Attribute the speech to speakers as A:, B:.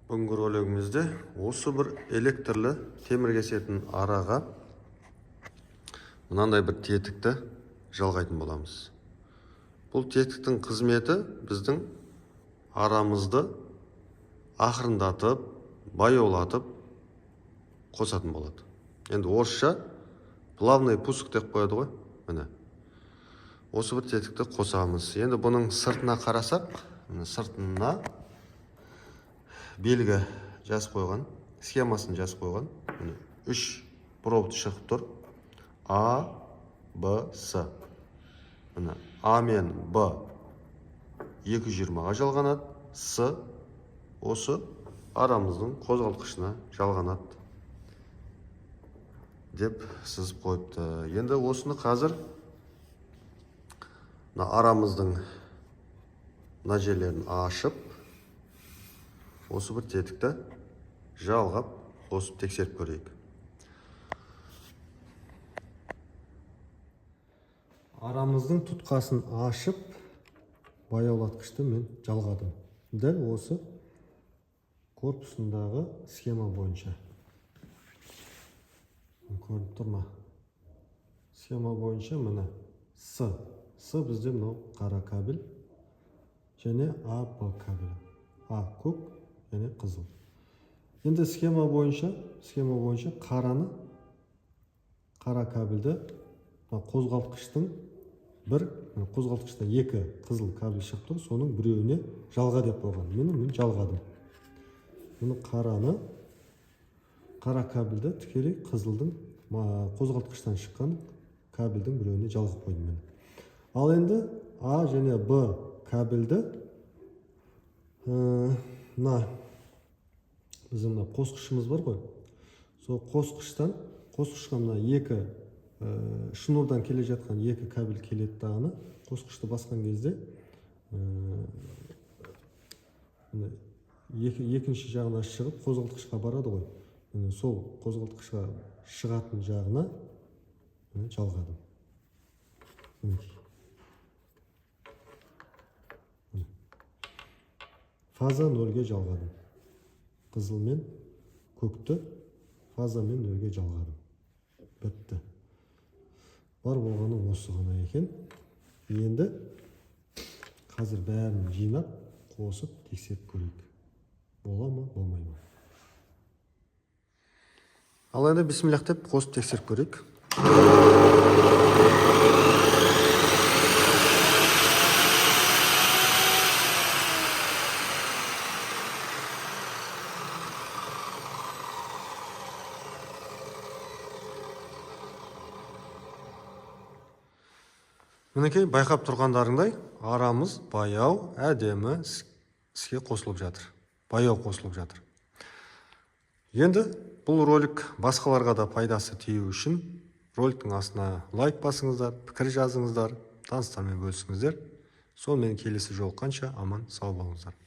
A: Бүгінгі ролигімізде осы бір электрлі темір кесетін араға мынандай бір тетікті жалғайтын боламыз. Бұл тетіктің қызметі біздің арамызды ақырындатып, баяулатып қосатын болады. Енді орысша плавный пуск деп қояды ғой. Міне. Осы бір тетікті қосамыз. Енді бұның сыртына қарасақ, сыртына белгі жазып қойған, схемасын жазып қойған. Міне 3 провод шығып тұр. А, Б, С. Міне А мен Б 220-ға жалғанады, С осы арамыздың қозғалтқышына жалғанады деп сызып қойыпты. Енді осыны қазір арамыздың мына жерлерін ашып, осы бір тетікті жалғап, қосып тексеріп көрейік. Арамыздың тұтқасын ашып, баяулатқышты мен жалғадым. Дәл осы корпусындағы схема бойынша. Көріп тұр ма? Схема бойынша міне С. С бізде мынау қара кабель және А, Б кабелі. А көк және қызыл. Енді схема бойынша қара кабельді қозғалтқыштың қозғалтқышта 2 қызыл кабель шығып тұр, соның біреуіне жалға деп қойған. Мен жалғадым. Мұны қара кабельді тікелей қызылдың қозғалтқыштан шыққан кабельдің біреуіне жалғап қойдым мен. Ал енді А және Б кабельді біздің қосқышымыз бар ғой. Сол қосқышқа мына 2 шнурдан келе жатқан 2 кабель келеді дағыны. Қосқышты басқан кезде екінші жағына шығып қозғалтқышқа барады ғой. Сол қозғалтқышқа шығатын жағына жалғадым. Фаза 0-ге жалғадым. Қызыл мен көкті фаза мен 0-ге жалғадым. Бітті. Бар болғаны осы ғана екен. Енді қазір бәрін жинап, қосып тексеріп көрейік. Бола ма, болмай ма? Ал енді бисмиллах деп қосып тексеріп көрейік. Мінекей, байқап тұрғандарыңдай, арамыз баяу, әдемі іске қосылып жатыр. Баяу қосылып жатыр. Енді бұл ролик басқаларға да пайдасы тиюі үшін роликтің астына лайк басыңыздар, пікір жазыңыздар, таныстармен бөлісіңіздер. Сонымен келесі жолыққанша аман сау болыңыздар.